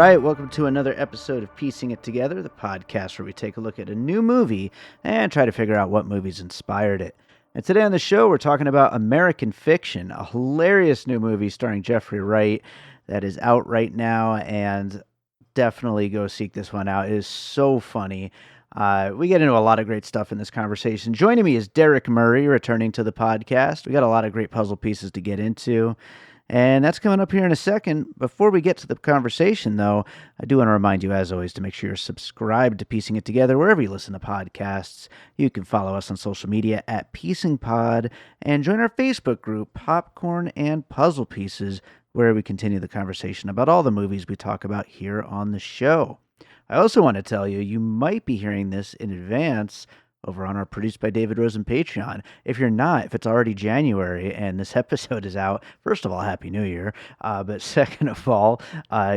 right, welcome to another episode of Piecing It Together, the podcast where we take a look at a new movie and try to figure out what movies inspired it. And today on the show, we're talking about American Fiction, a hilarious new movie starring Jeffrey Wright that is out right now, and definitely go seek this one out. It is so funny. We get into a lot of great stuff in this conversation. Joining me is Derrick Murray, returning to the podcast. We got a lot of great puzzle pieces to get into. And that's coming up here in a second. Before we get to the conversation, though, I do want to remind you, as always, to make sure you're subscribed to Piecing It Together wherever you listen to podcasts. You can follow us on social media at Piecing Pod and join our Facebook group, Popcorn and Puzzle Pieces, where we continue the conversation about all the movies we talk about here on the show. I also want to tell you, you might be hearing this in advance over on our Produced by David Rosen Patreon. If you're not, if it's already January and this episode is out, first of all, Happy New Year. But second of all,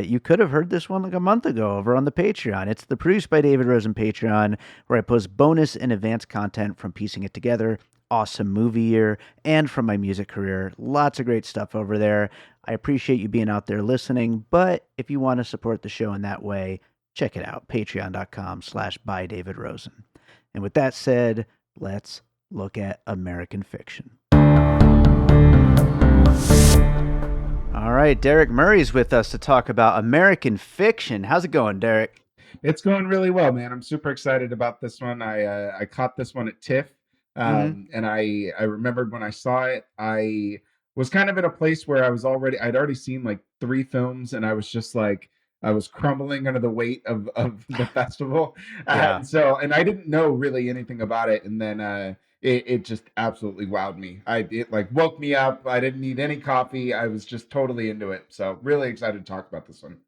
you could have heard this one like a month ago over on the Patreon. It's the Produced by David Rosen Patreon, where I post bonus and advanced content from Piecing It Together, awesome movie year, and from my music career. Lots of great stuff over there. I appreciate you being out there listening, but if you want to support the show in that way, check it out, patreon.com/bydavidrosen. And with that said, let's look at American Fiction. All right, Derrick Murray's with us to talk about American Fiction. How's it going, Derrick? It's going really well, man. I'm super excited about this one. I caught this one at TIFF, and I remembered when I saw it, I was kind of in a place where I'd already seen like 3 films, and I was just like, I was crumbling under the weight of the festival. Yeah. And I didn't know really anything about it. And then it just absolutely wowed me. It like woke me up. I didn't need any coffee. I was just totally into it. So really excited to talk about this one.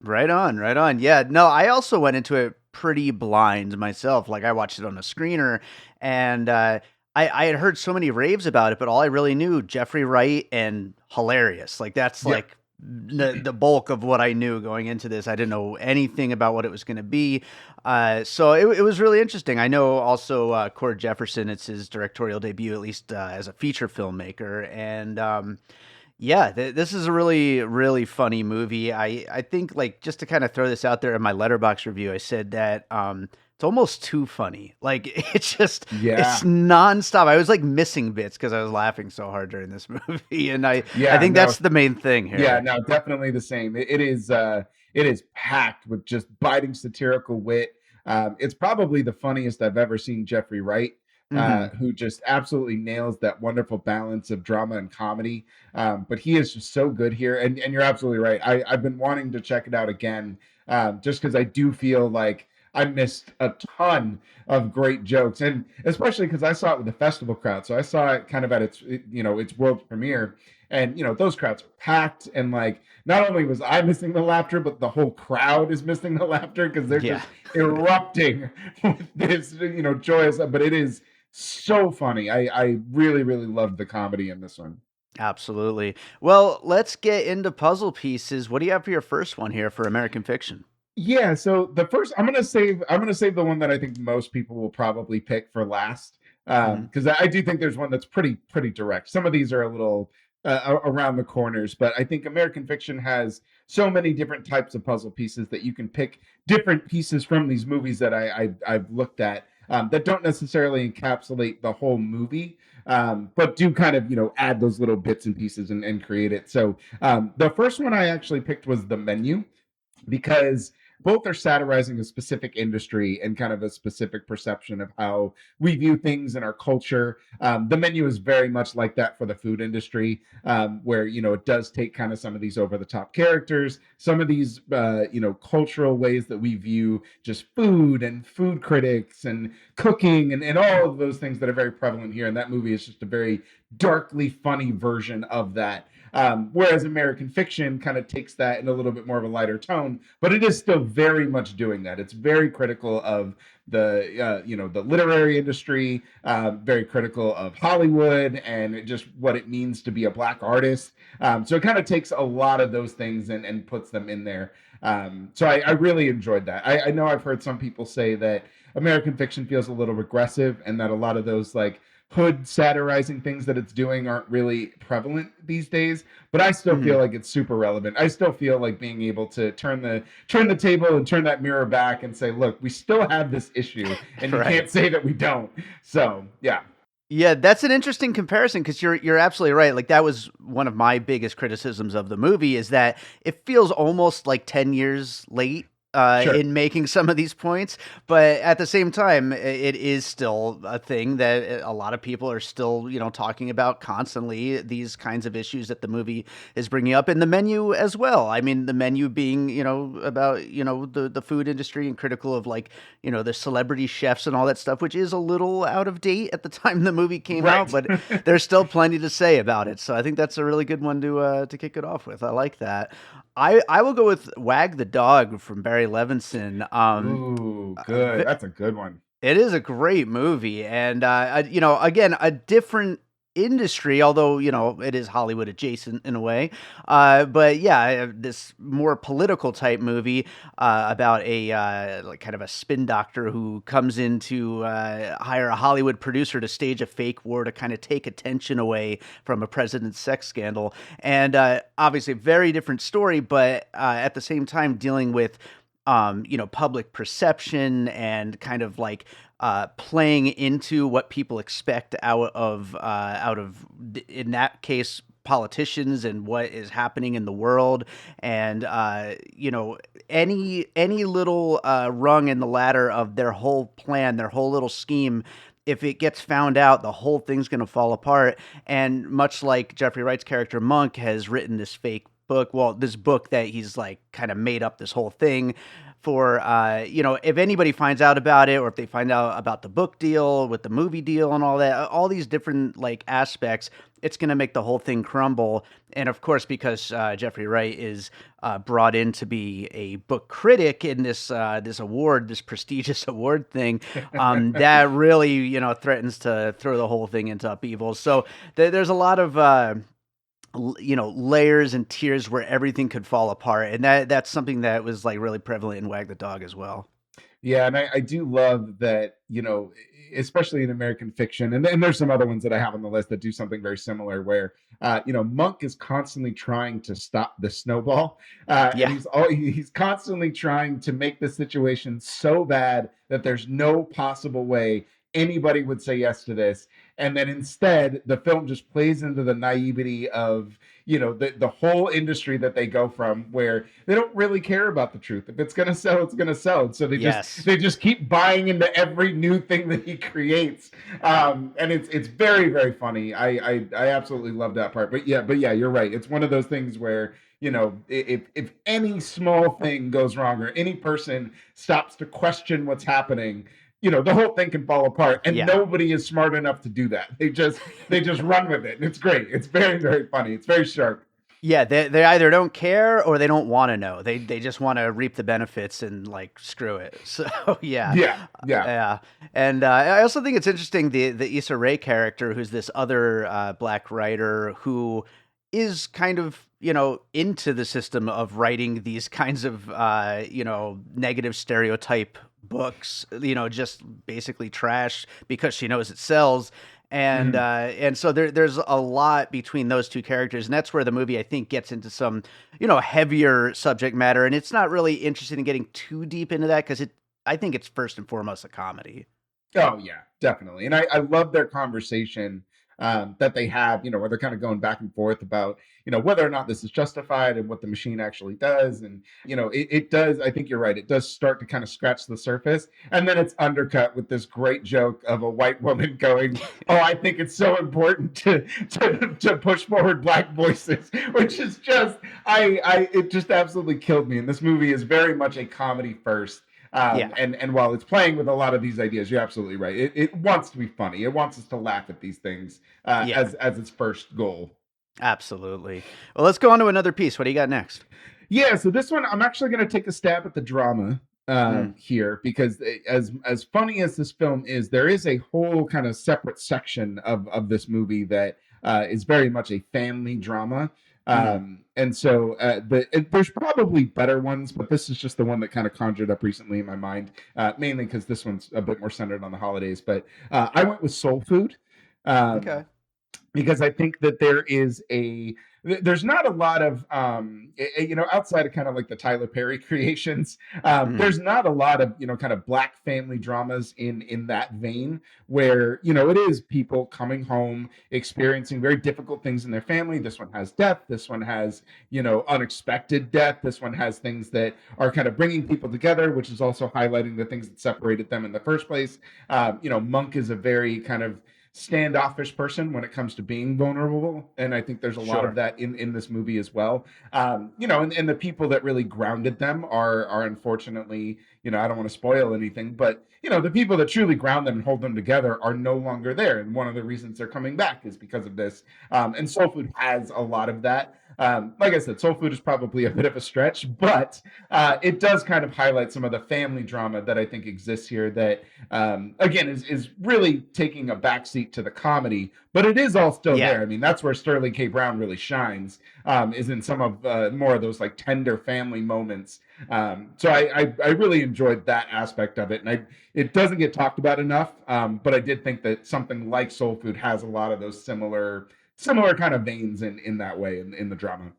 Right on, right on. Yeah, no, I also went into it pretty blind myself. Like I watched it on a screener, and I had heard so many raves about it, but all I really knew, Jeffrey Wright and hilarious. Like that's Yep. like the bulk of what I knew going into this. I didn't know anything about what it was going to be. So it was really interesting. I know also Cord Jefferson, it's his directorial debut, at least as a feature filmmaker. And yeah, this is a really, really funny movie. I think, like, just to kind of throw this out there in my Letterboxd review, I said that it's almost too funny. Like, it's Yeah. nonstop. I was like missing bits because I was laughing so hard during this movie, and I think that's the main thing here. Yeah, no, definitely the same. It is packed with just biting satirical wit. It's probably the funniest I've ever seen Jeffrey Wright, who just absolutely nails that wonderful balance of drama and comedy. But he is just so good here, and you're absolutely right. I've been wanting to check it out again, just because I do feel like I missed a ton of great jokes, and especially because I saw it with the festival crowd. So I saw it kind of at its world premiere, and those crowds are packed, and like not only was I missing the laughter, but the whole crowd is missing the laughter because they're just erupting with this joyous. But it is so funny. I really really loved the comedy in this one. Absolutely. Well, let's get into puzzle pieces. What do you have for your first one here for American Fiction? Yeah, so the first I'm gonna save the one that I think most people will probably pick for last, because I do think there's one that's pretty direct. Some of these are a little around the corners, but I think American Fiction has so many different types of puzzle pieces that you can pick different pieces from these movies that I've looked at, that don't necessarily encapsulate the whole movie, but do kind of add those little bits and pieces and create it. So the first one I actually picked was The Menu, because both are satirizing a specific industry and kind of a specific perception of how we view things in our culture. The Menu is very much like that for the food industry, where it does take kind of some of these over the top characters, some of these cultural ways that we view just food and food critics and cooking and all of those things that are very prevalent here. And that movie is just a very darkly funny version of that. Whereas American Fiction kind of takes that in a little bit more of a lighter tone, but it is still very much doing that. It's very critical of the literary industry, very critical of Hollywood and just what it means to be a Black artist. So it kind of takes a lot of those things and puts them in there. So I really enjoyed that. I know I've heard some people say that American Fiction feels a little regressive and that a lot of those like hood satirizing things that it's doing aren't really prevalent these days, but I still feel like it's super relevant. I still feel like being able to turn the table and turn that mirror back and say, look, we still have this issue and you Right. can't say that we don't. So yeah. Yeah, that's an interesting comparison because you're absolutely right. Like that was one of my biggest criticisms of the movie is that it feels almost like 10 years late Sure. in making some of these points, but at the same time, it is still a thing that a lot of people are still, talking about constantly. These kinds of issues that the movie is bringing up, and the menu as well. I mean, the menu being, about the food industry and critical of like the celebrity chefs and all that stuff, which is a little out of date at the time the movie came out, Right. but there's still plenty to say about it. So I think that's a really good one to kick it off with. I like that. I will go with Wag the Dog from Barry Levinson. Ooh, good. That's a good one. It is a great movie, and again, a different industry, although it is Hollywood adjacent in a way. But yeah, this more political type movie about a like kind of a spin doctor who comes in to hire a Hollywood producer to stage a fake war to kind of take attention away from a president's sex scandal, and obviously very different story, but at the same time dealing with public perception and kind of like playing into what people expect out of in that case politicians and what is happening in the world, and any little rung in the ladder of their whole plan, their whole little scheme, if it gets found out, the whole thing's going to fall apart. And much like Jeffrey Wright's character Monk has written this fake book, well, this book that he's like kind of made up this whole thing for, if anybody finds out about it, or if they find out about the book deal with the movie deal and all that, all these different like aspects, it's going to make the whole thing crumble. And of course, because Jeffrey Wright is brought in to be a book critic in this award, this prestigious award thing, that really threatens to throw the whole thing into upheaval. So there's a lot of layers and tiers where everything could fall apart, and that's something that was like really prevalent in Wag the Dog as well. Yeah, and I do love that, especially in American fiction, and there's some other ones that I have on the list that do something very similar, where Monk is constantly trying to stop the snowball, and Yeah. he's constantly trying to make the situation so bad that there's no possible way anybody would say yes to this, and then instead the film just plays into the naivety of the whole industry that they go from, where they don't really care about the truth. If it's going to sell, it's going to sell. So Yes. they just keep buying into every new thing that he creates, and it's very, very funny. I absolutely love that part. But yeah, you're right. It's one of those things where if any small thing goes wrong, or any person stops to question what's happening, the whole thing can fall apart, and Yeah. nobody is smart enough to do that. They just run with it, and it's great. It's very, very funny. It's very sharp. Yeah, they either don't care or they don't want to know. They just want to reap the benefits and like screw it. So yeah, Yeah, yeah. yeah. And I also think it's interesting the Issa Rae character, who's this other black writer who is kind of into the system of writing these kinds of negative stereotype books, just basically trash because she knows it sells. And Mhm. and so there's a lot between those two characters, and that's where the movie I think gets into some heavier subject matter, and it's not really interested in getting too deep into that because I think it's first and foremost a comedy. Oh yeah, definitely. And I love their conversation that they have, where they're kind of going back and forth about, whether or not this is justified and what the machine actually does. And, it does, I think you're right. It does start to kind of scratch the surface. And then it's undercut with this great joke of a white woman going, oh, I think it's so important to push forward black voices, which is just, it just absolutely killed me. And this movie is very much a comedy first. Yeah. And while it's playing with a lot of these ideas, you're absolutely right. It wants to be funny. It wants us to laugh at these things Yeah, as its first goal. absolutely. Well, let's go on to another piece. What do you got next? Yeah, so this one I'm actually going to take a stab at the drama Mm. here, because as funny as this film is, there is a whole kind of separate section of this movie that is very much a family drama. Mm. And so there's probably better ones, but this is just the one that kind of conjured up recently in my mind, mainly because this one's a bit more centered on the holidays. But I went with Soul Food. Um, Okay. because I think that there's not a lot of outside of kind of like the Tyler Perry creations, Mhm. there's not a lot of kind of black family dramas in that vein, where it is people coming home experiencing very difficult things in their family. This one has death, this one has unexpected death, this one has things that are kind of bringing people together, which is also highlighting the things that separated them in the first place. Monk is a very kind of standoffish person when it comes to being vulnerable, and I think there's a lot of Sure. that in this movie as well. And the people that really grounded them are unfortunately, I don't want to spoil anything, but the people that truly ground them and hold them together are no longer there, and one of the reasons they're coming back is because of this. And Soul Food has a lot of that. Like I said, Soul Food is probably a bit of a stretch, but it does kind of highlight some of the family drama that I think exists here, that again is really taking a backseat to the comedy, but it is all still Yeah. there. I mean, that's where Sterling K. Brown really shines, is in some of more of those like tender family moments. So I really enjoyed that aspect of it, and it doesn't get talked about enough. But I did think that something like Soul Food has a lot of those similar kind of veins in that way in the drama.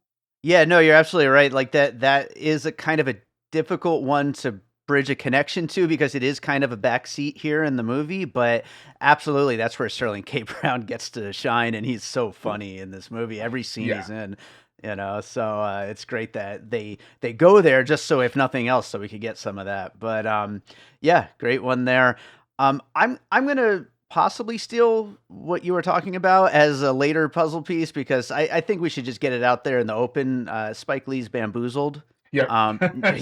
Yeah, no, you're absolutely right. Like that is a kind of a difficult one to bridge a connection to because it is kind of a backseat here in the movie, but absolutely that's where Sterling K. Brown gets to shine, and he's so funny in this movie. Every scene Yeah. he's in, so it's great that they go there just so if nothing else so we could get some of that. But yeah, great one there. I'm going to possibly steal what you were talking about as a later puzzle piece because I think we should just get it out there in the open. Spike Lee's Bamboozled. Yep.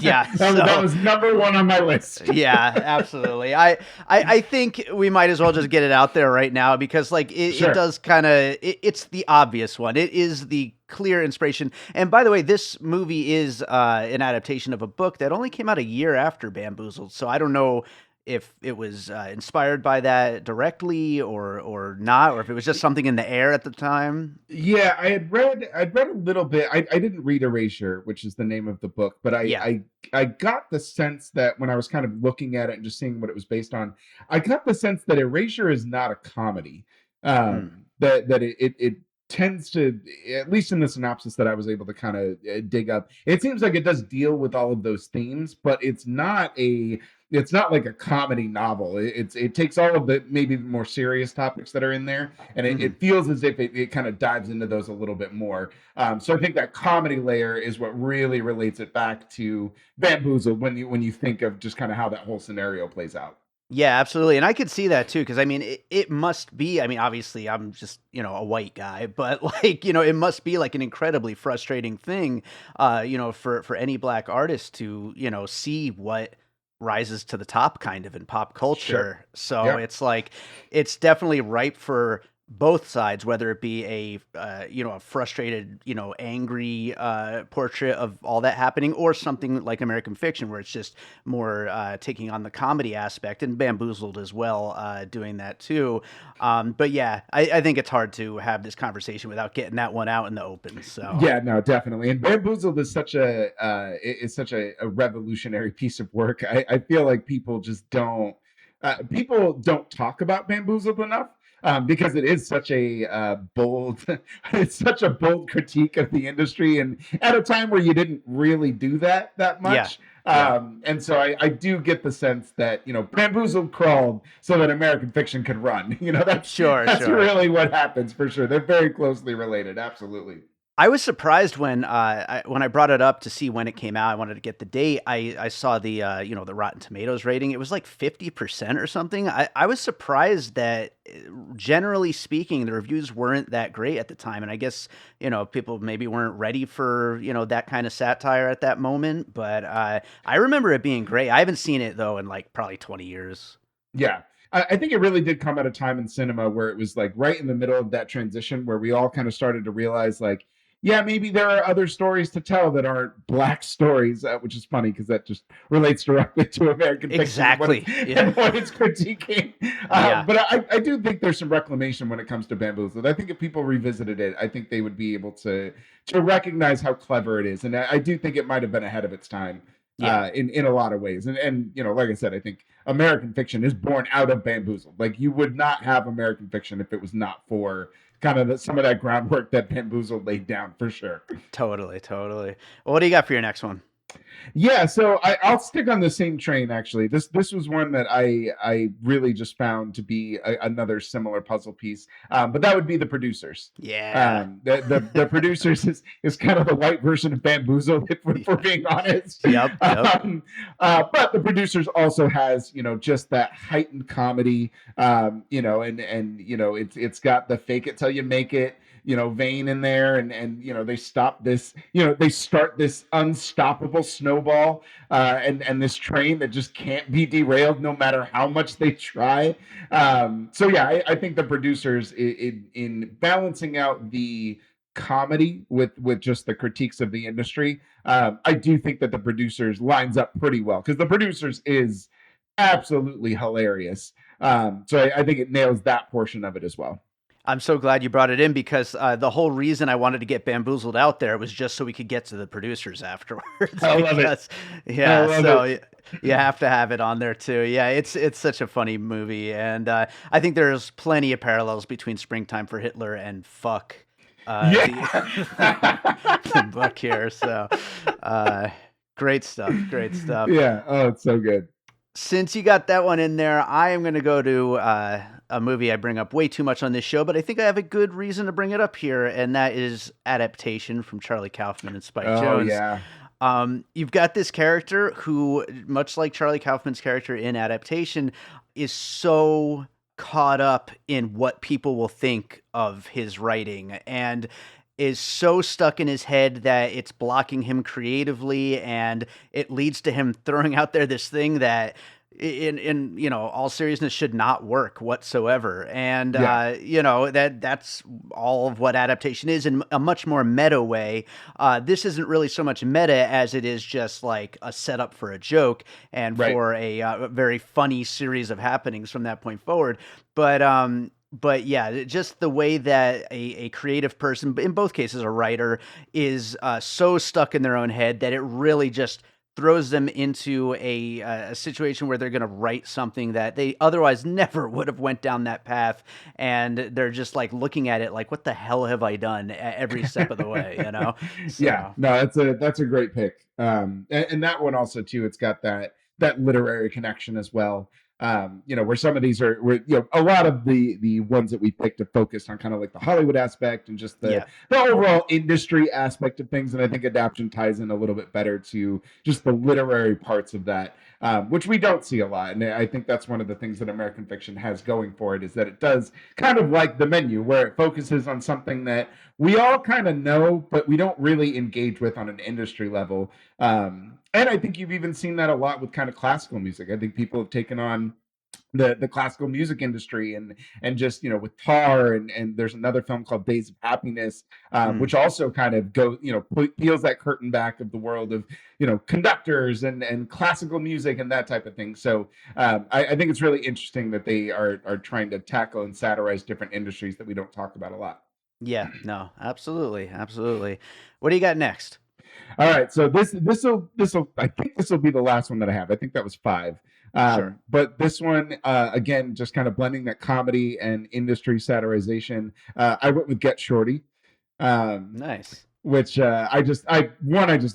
Yeah, That so was number one on my list. yeah, absolutely. I think we might as well just get it out there right now because like it Sure. does kind of it's the obvious one. It is the clear inspiration. And by the way, this movie is an adaptation of a book that only came out a year after Bamboozled. So I don't know if it was inspired by that directly or not, or if it was just something in the air at the time. Yeah, I'd read a little bit. I didn't read Erasure, which is the name of the book, but Yeah. I got the sense that when I was kind of looking at it and just seeing what it was based on, I got the sense that Erasure is not a comedy. Mm. That it tends to, at least in the synopsis that I was able to kind of dig up, it seems like it does deal with all of those themes, but it's not like a comedy novel. It takes all of the maybe the more serious topics that are in there, and Hmm. it feels as if it kind of dives into those a little bit more. So I think that comedy layer is what really relates it back to Bamboozled when you think of just kind of how that whole scenario plays out. Yeah, absolutely. And I could see that too, because I mean, it must be, I mean, obviously, I'm just, a white guy, but like, it must be like an incredibly frustrating thing, for any black artist to, see what rises to the top kind of in pop Sure. culture. So Yeah. it's like, it's definitely ripe for both sides, whether it be a frustrated, angry portrait of all that happening, or something like American Fiction, where it's just more taking on the comedy aspect, and Bamboozled as well, doing that too. But yeah, I think it's hard to have this conversation without getting that one out in the open. So Yeah, no, definitely. And Bamboozled is such a revolutionary piece of work. I feel like people don't talk about Bamboozled enough, because it is such a bold it's such a bold critique of the industry, and at a time where you didn't really do that yeah, much. yeah, And so I do get the sense that Bamboozled crawled so that American Fiction could run. That's sure, that's sure. really what happens for sure. They're very closely related. Absolutely. I was surprised when when I brought it up to see when it came out. I wanted to get the date. I saw the the Rotten Tomatoes rating. It was like 50% or something. I was surprised that generally speaking, the reviews weren't that great at the time. And I guess people maybe weren't ready for that kind of satire at that moment. But I remember it being great. I haven't seen it though in like probably 20 years. Yeah. I think it really did come at a time in cinema where it was like right in the middle of that transition where we all kind of started to realize, like, yeah, maybe there are other stories to tell that aren't black stories, which is funny because that just relates directly to American Fiction and what it's, Exactly. Yeah. and what it's critiquing. Yeah. But I do think there's some reclamation when it comes to Bamboozled. I think if people revisited it, I think they would be able to recognize how clever it is, and I do think it might have been ahead of its time. Yeah. in a lot of ways. And like I said, I think American Fiction is born out of Bamboozled. Like you would not have American Fiction if it was not for kind of some of that groundwork that Bamboozled laid down for sure. Totally, totally. Well, what do you got for your next one? Yeah, so I'll stick on the same train. Actually, this was one that I really just found to be another similar puzzle piece. But that would be the producers. Yeah. The producers is kind of the white version of Bamboozled, if we're being honest. Yep. But the producers also has just that heightened comedy. And it's got the fake it till you make it vein in there, and they stop this, they start this unstoppable snowball, and this train that just can't be derailed no matter how much they try. So yeah, I think the producers in balancing out the comedy with just the critiques of the industry, I do think that the producers lines up pretty well, because the producers is absolutely hilarious. So I think it nails that portion of it as well. I'm so glad you brought it in because the whole reason I wanted to get Bamboozled out there was just so we could get to the producers afterwards. I love it. Yeah, so you have to have it on there too. Yeah, it's such a funny movie, and I think there's plenty of parallels between Springtime for Hitler and Fuck. The book here. So great stuff. Great stuff. Yeah. Oh, it's so good. Since you got that one in there, I am going to go to a movie I bring up way too much on this show, but I think I have a good reason to bring it up here, and that is Adaptation from Charlie Kaufman and Spike Jonze. Yeah. You've got this character who, much like Charlie Kaufman's character in Adaptation, is so caught up in what people will think of his writing and is so stuck in his head that it's blocking him creatively, and it leads to him throwing out there this thing that in all seriousness should not work whatsoever. And that's all of what Adaptation is in a much more meta way. This isn't really so much meta as it is just like a setup for a joke and for a very funny series of happenings from that point forward. But yeah, just the way that a creative person, in both cases a writer, is so stuck in their own head that it really just throws them into a situation where they're going to write something that they otherwise never would have went down that path, and they're just like looking at it like, what the hell have I done every step of the way, So. Yeah, no, that's a great pick. And that one also too, it's got that literary connection as well. Where some of these are, a lot of the ones that we picked are focused on kind of like the Hollywood aspect and just the overall industry aspect of things. And I think Adaptation ties in a little bit better to just the literary parts of that, which we don't see a lot. And I think that's one of the things that American Fiction has going for it, is that it does kind of like The Menu, where it focuses on something that we all kind of know, but we don't really engage with on an industry level. And I think you've even seen that a lot with kind of classical music. I think people have taken on the classical music industry and just with Tar, and there's another film called Days of Happiness, which also kind of peels that curtain back of the world of conductors and classical music and that type of thing. So I think it's really interesting that they are trying to tackle and satirize different industries that we don't talk about a lot. Yeah, no, absolutely. What do you got next? All right, so this will I think this will be the last one that I have. I think that was 5. Sure. But this one, again, just kind of blending that comedy and industry satirization. I went with Get Shorty. Nice. Which I just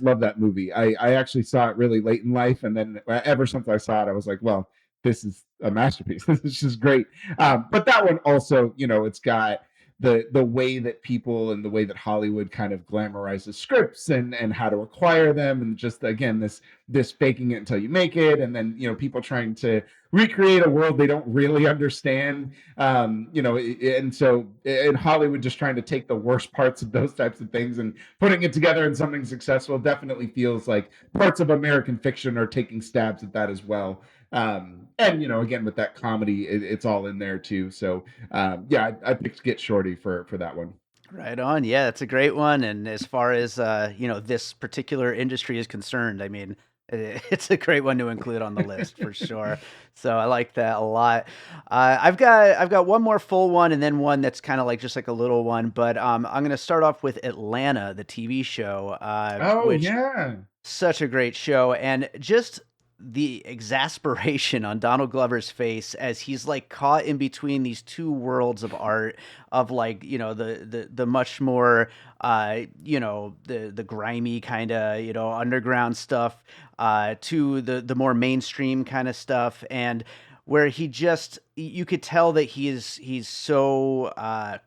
love that movie. I actually saw it really late in life, and then ever since I saw it, I was like, well, this is a masterpiece. This is just great. But that one also, it's got the way that people and the way that Hollywood kind of glamorizes scripts and how to acquire them, and just again this faking it until you make it, and then people trying to recreate a world they don't really understand, and so in Hollywood just trying to take the worst parts of those types of things and putting it together in something successful. Definitely feels like parts of American Fiction are taking stabs at that as well. And again, with that comedy, it's all in there too. So I picked Get Shorty for that one. Right on. Yeah, that's a great one. And as far as this particular industry is concerned, I mean, It's a great one to include on the list for sure. So I like that a lot. I've got one more full one and then one that's kind of like just like a little one. But I'm gonna start off with Atlanta, the TV show, Oh which yeah. such a great show, and just the exasperation on Donald Glover's face as he's like caught in between these two worlds of art, of like, the much more the grimy kind of, underground stuff, to the more mainstream kind of stuff, and where he just, you could tell that he's so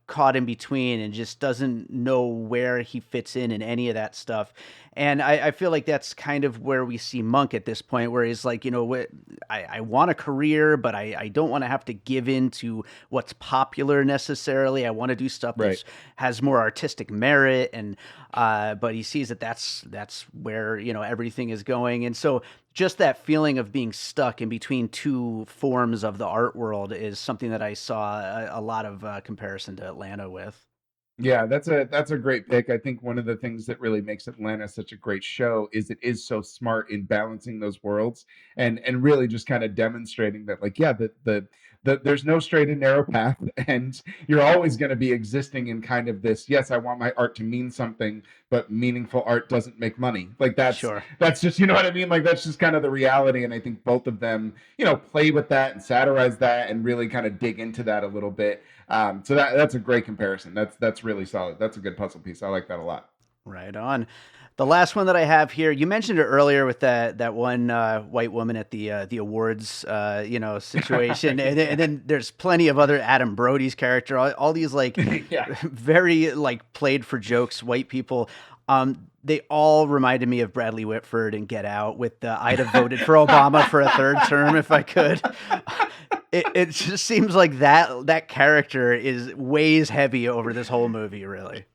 caught in between and just doesn't know where he fits in any of that stuff. And I feel like that's kind of where we see Monk at this point, where he's like, what, I want a career, but I don't want to have to give in to what's popular necessarily. I want to do stuff Right. that has more artistic merit, and but he sees that that's where everything is going, and so just that feeling of being stuck in between two forms of the art world is something that I saw a lot of comparison to Atlanta with. Yeah, that's a great pick. I think one of the things that really makes Atlanta such a great show is it is so smart in balancing those worlds and really just kind of demonstrating that, like, yeah, there's no straight and narrow path, and you're always going to be existing in kind of this, yes, I want my art to mean something, but meaningful art doesn't make money. Like Sure. that's just, you know what I mean? Like that's just kind of the reality. And I think both of them, play with that and satirize that and really kind of dig into that a little bit. So that's a great comparison. That's really solid. That's a good puzzle piece. I like that a lot. Right on. The last one that I have here, you mentioned it earlier with that one white woman at the awards, situation, and then there's plenty of other Adam Brody's character, all these like Yeah. very like played for jokes white people. They all reminded me of Bradley Whitford and Get Out with the I'd have voted for Obama for a third term if I could. It just seems like that character is weighs heavy over this whole movie, really.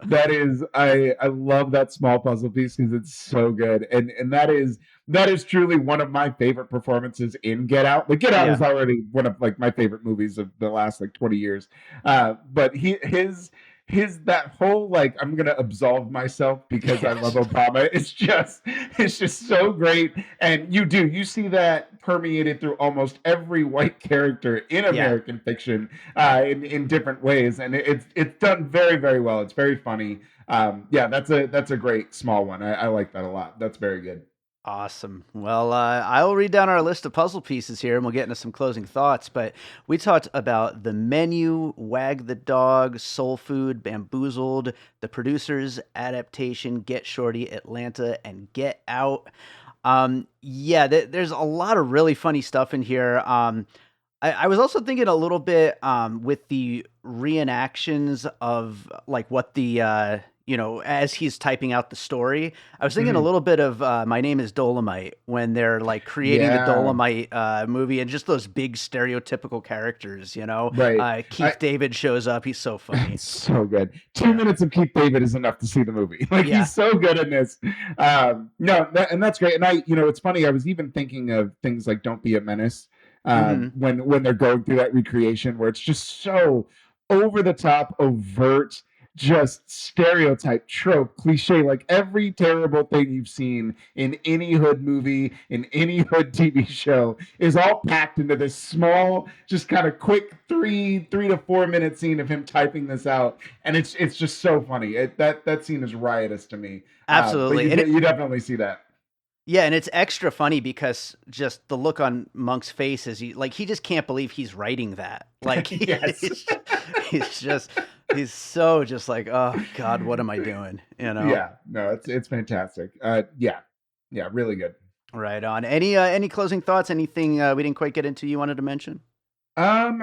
That is, I love that small puzzle piece because it's so good, and that is truly one of my favorite performances in Get Out. Like Get Out is Yeah. already one of like my favorite movies of the last like 20 years. But his that whole like I'm gonna absolve myself because I love Yes. Obama. It's just so great, and you see that permeated through almost every white character in Yeah. American fiction, in different ways, and it's done very very well. It's very funny. Yeah, that's a great small one. I like that a lot. That's very good. Awesome. Well, I will read down our list of puzzle pieces here and we'll get into some closing thoughts. But we talked about The Menu, Wag the Dog, Soul Food, Bamboozled, The Producers, Adaptation, Get Shorty, Atlanta, and Get Out. Yeah, there's a lot of really funny stuff in here. I was also thinking a little bit with the reenactions of like what the as he's typing out the story. I was thinking a Mhm. little bit of My Name is Dolomite when they're like creating the Yeah, Dolomite movie, and just those big stereotypical characters. right. I Keith David shows up. He's so funny. It's so good. Two Yeah. minutes of Keith David is enough to see the movie. Like Yeah. he's so good in this. No, and that's great. And it's funny. I was even thinking of things like "Don't Be a Menace," Hmm. when they're going through that recreation, where it's just so over the top, overt, just stereotype, trope, cliche. Like every terrible thing you've seen in any hood movie, in any hood TV show, is all packed into this small, just kind of quick 3 to 4 minute scene of him typing this out, and it's just so funny. That scene is riotous to me. But Absolutely. you definitely see that. Yeah, and it's extra funny because just the look on Monk's face is he just can't believe he's writing that. Like Yes. he's just he's so just like, oh God, what am I doing? Yeah. No, it's fantastic. Yeah. Yeah. Really good. Right on. Any closing thoughts? Anything we didn't quite get into you wanted to mention? Um,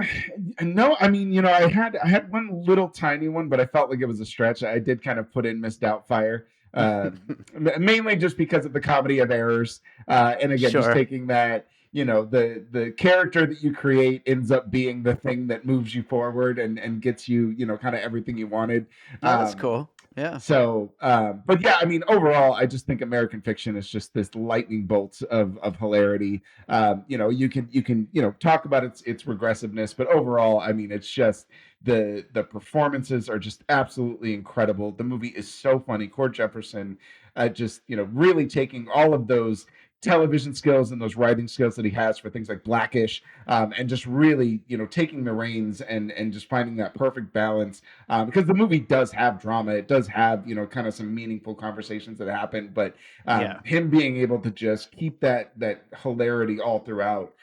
no, I mean, I had one little tiny one, but I felt like it was a stretch. I did kind of put in Miss Doubtfire, mainly just because of the comedy of errors, and again, just Sure. taking that, the character that you create ends up being the thing that moves you forward and gets you, kind of everything you wanted. No, that's Um, cool. Yeah. so, but yeah, I mean, overall, I just think American Fiction is just this lightning bolt of hilarity. You can talk about its regressiveness, but overall, I mean, it's just the performances are just absolutely incredible. The movie is so funny. Cord Jefferson, just really taking all of those television skills and those writing skills that he has for things like Blackish, and just really, taking the reins and just finding that perfect balance. Because the movie does have drama, it does have, kind of some meaningful conversations that happen, but him being able to just keep that hilarity all throughout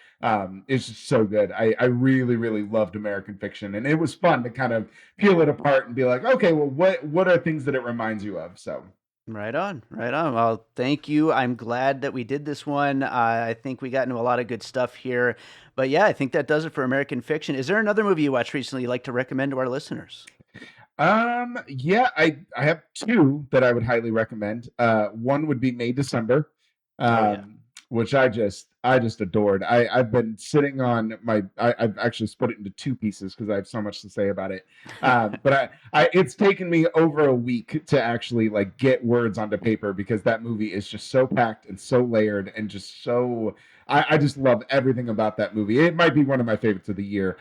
is just so good. I really, really loved American Fiction, and it was fun to kind of peel it apart and be like, okay, well, what are things that it reminds you of? So. Right on, right on. Well, thank you. I'm glad that we did this one. I think we got into a lot of good stuff here. But yeah, I think that does it for American Fiction. Is there another movie you watched recently you'd like to recommend to our listeners? Yeah, I have two that I would highly recommend. One would be May December, which I just adored. I've been sitting on I've actually split it into two pieces because I have so much to say about it. But it's taken me over a week to actually like get words onto paper because that movie is just so packed and so layered and just so. I just love everything about that movie. It might be one of my favorites of the year.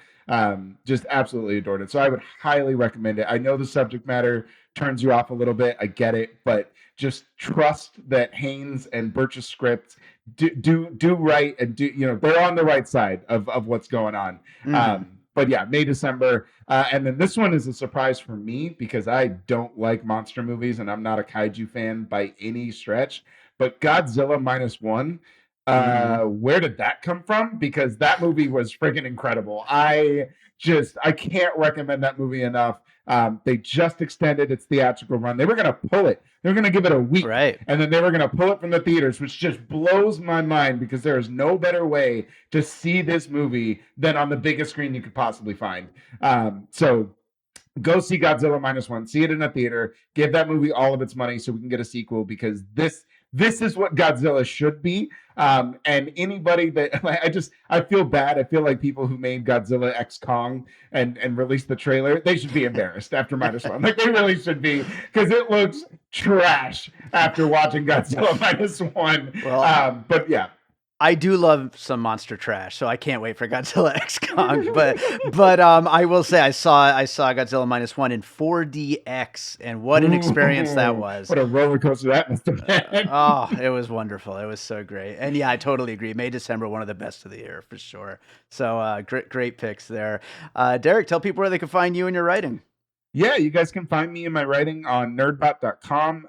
Just absolutely adored it. So I would highly recommend it. I know the subject matter turns you off a little bit. I get it, but just trust that Haynes and Birch's script do right and they're on the right side of what's going on. But yeah, May December, and then this one is a surprise for me because I don't like monster movies and I'm not a kaiju fan by any stretch. But Godzilla -1. Where did that come from? Because that movie was freaking incredible. I can't recommend that movie enough. They just extended its theatrical run. They were going to pull it. They were going to give it a week. Right. And then they were going to pull it from the theaters, which just blows my mind because there is no better way to see this movie than on the biggest screen you could possibly find. So go see Godzilla -1. See it in a theater. Give that movie all of its money so we can get a sequel because this is what Godzilla should be. And anybody that I feel bad. I feel like people who made Godzilla X Kong and released the trailer, they should be embarrassed after -1. Like they really should be because it looks trash after watching Godzilla -1. Well, but yeah. I do love some monster trash, so I can't wait for Godzilla X Kong. But I will say I saw Godzilla -1 in 4DX, and what an experience that was! What a roller coaster that must have been! Oh, it was wonderful. It was so great, and yeah, I totally agree. May December, one of the best of the year for sure. So great picks there. Derrick, tell people where they can find you and your writing. Yeah, you guys can find me and my writing on nerdbot.com.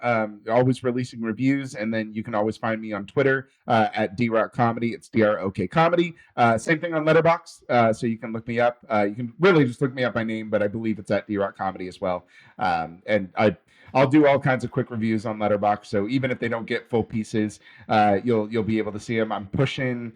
Always releasing reviews, and then you can always find me on Twitter at DRock Comedy. It's DROK Comedy. Same thing on Letterboxd, so you can look me up. You can really just look me up by name, but I believe it's at DRock Comedy as well. And I'll do all kinds of quick reviews on Letterboxd, so even if they don't get full pieces, you'll be able to see them. I'm pushing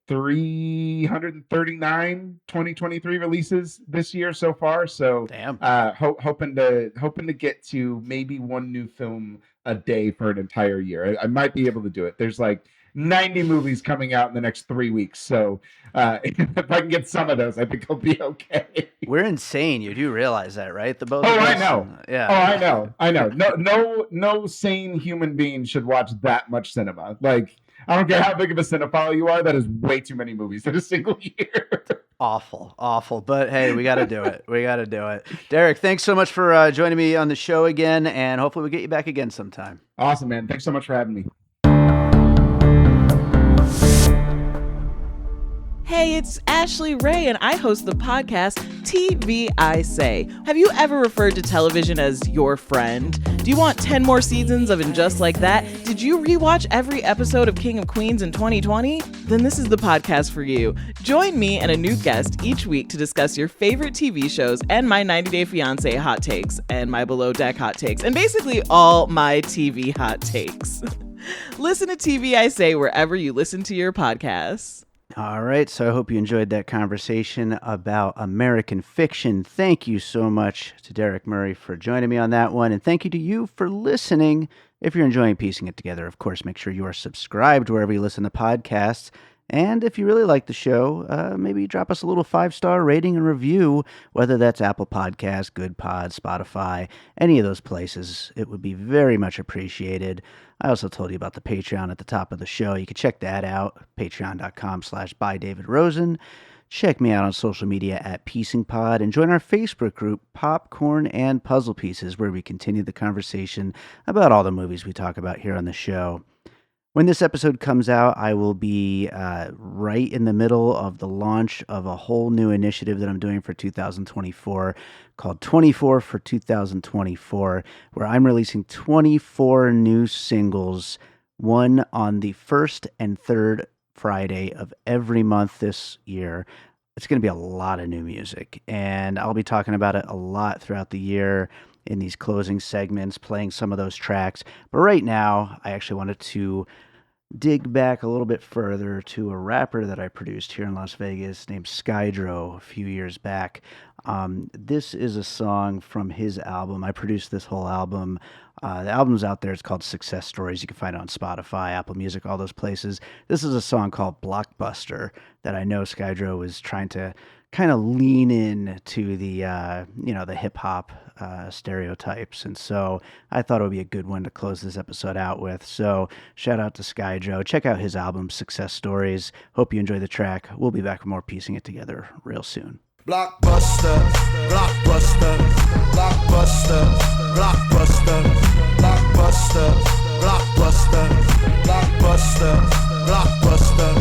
339 2023 releases this year so far, so damn. Hoping to get to maybe one new film a day for an entire year. I might be able to do it. There's like 90 movies coming out in the next 3 weeks, so if I can get some of those, I think I'll be okay. We're insane. You do realize that, right? The both of us? I know. Yeah. Oh, I know. No sane human being should watch that much cinema. Like, I don't care how big of a cinephile you are, that is way too many movies in a single year. Awful. But hey, we got to do it. Derrick, thanks so much for joining me on the show again, and hopefully we'll get you back again sometime. Awesome, man. Thanks so much for having me. Hey, it's Ashley Ray, and I host the podcast TV I Say. Have you ever referred to television as your friend? Do you want 10 more seasons of And Just Like That? Did you rewatch every episode of King of Queens in 2020? Then this is the podcast for you. Join me and a new guest each week to discuss your favorite TV shows and my 90 Day Fiancé hot takes and my Below Deck hot takes and basically all my TV hot takes. Listen to TV I Say wherever you listen to your podcasts. All right, so I hope you enjoyed that conversation about American Fiction. Thank you so much to Derrick Murray for joining me on that one, and thank you to you for listening. If you're enjoying piecing it together, of course, make sure you are subscribed wherever you listen to podcasts. And if you really like the show, maybe drop us a little 5-star rating and review, whether that's Apple Podcasts, Good Pod, Spotify, any of those places. It would be very much appreciated. I also told you about the Patreon at the top of the show. You can check that out, patreon.com/bydavidrosen. Check me out on social media at PiecingPod and join our Facebook group, Popcorn and Puzzle Pieces, where we continue the conversation about all the movies we talk about here on the show. When this episode comes out, I will be right in the middle of the launch of a whole new initiative that I'm doing for 2024 called 24 for 2024, where I'm releasing 24 new singles, one on the first and third Friday of every month this year. It's going to be a lot of new music, and I'll be talking about it a lot throughout the year in these closing segments, playing some of those tracks. But right now, I actually wanted to dig back a little bit further to a rapper that I produced here in Las Vegas named Skydro a few years back. This is a song from his album. I produced this whole album. The album's out there. It's called Success Stories. You can find it on Spotify, Apple Music, all those places. This is a song called Blockbuster that I know Skydro was trying to kind of lean in to the the hip hop stereotypes, and so I thought it would be a good one to close this episode out with. So shout out to Skydro. Check out his album Success Stories. Hope you enjoy the track. We'll be back with more Piecing It Together real soon. Blockbuster, blockbuster, blockbuster, blockbuster, blockbuster, blockbuster, blockbuster, blockbuster.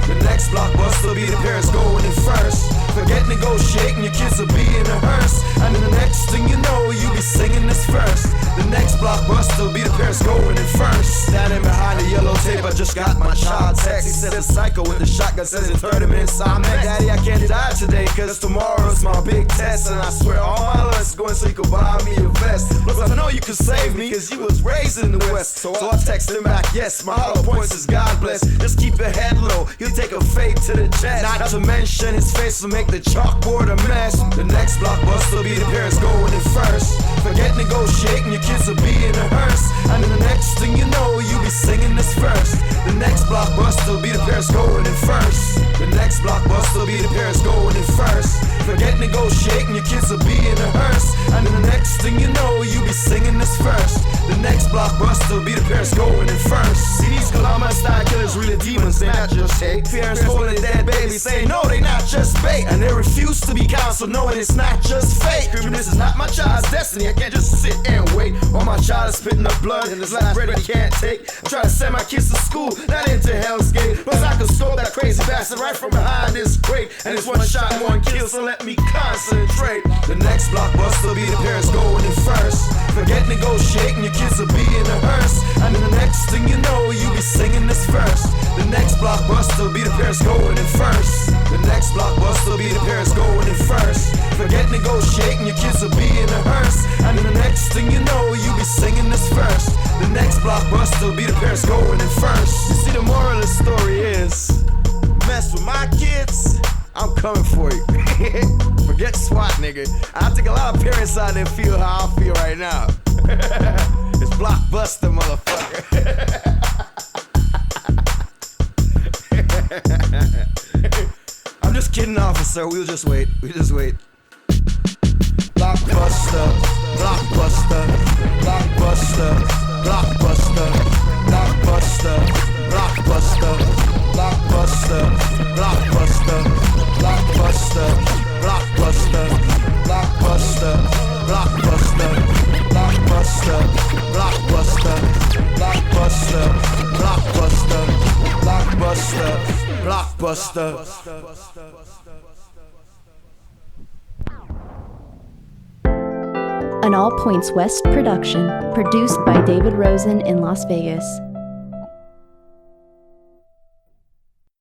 The next blockbuster be the parents going in first. Forget negotiating, your kids will be in a hearse. And then the next thing you know, you be singing this first. The next blockbuster will be the parents going in first. Standing behind the yellow tape, I just got my child text. He said a psycho with the shotgun says in 30 minutes I'm next. Daddy, I can't die today, cause tomorrow's my big test. And I swear all my life's going so you can buy me a vest. Plus I know you can save me, cause you was raised in the West. So I text him back, yes, my hollow points is God bless. Just keep your head low, he'll take a fade to the chest. Not to mention his face will make the chalkboard a mess. The next blockbuster will be the parents going in first. Forget negotiating, your kids will be in a hearse. And then the next thing you know, you be singing this first. The next blockbuster will be the parents going in first. The next blockbuster will be the parents going in first. Forget negotiating, your kids will be in a hearse. And then the next thing you know, you be singing this first. The next blockbuster will be the parents going in first. See, these Columbine style killers really demons, they not just hate. Parents holding dead babies saying no, they not just bait. And they refuse to be counseled knowing it's not just fate. This is not my child's destiny, I can't just sit and wait. While my child is spitting up blood and his last breath he can't take. I'm trying to send my kids to school, not into Hell's Gate. Plus I can scope that crazy bastard right from behind this crate. And it's one shot, one kill, so let me concentrate. The next blockbuster will be the parents going in first. Forget negotiating, your kids will be in a hearse. And then the next thing you know, you be singing this first. The next blockbuster will be the parents going in first. The next blockbuster will be the parents going in first. Forget negotiating, your kids will be in a hearse. And then the next thing you know, you be singing this first. The next blockbuster will be the parents going in first. You see, the moral of the story is, mess with my kids, I'm coming for you. Forget SWAT, nigga. I think a lot of parents out there feel how I feel right now. It's Blockbuster, motherfucker. I'm just kidding, officer. We'll just wait. Blockbuster, blockbuster, blockbuster, blockbuster, blockbuster, blockbuster, blockbuster, blockbuster, blockbuster, blockbuster, blockbuster, blockbuster, blockbuster, blockbuster, blockbuster, blockbuster, blockbuster, blockbuster. An All Points West production, produced by David Rosen in Las Vegas.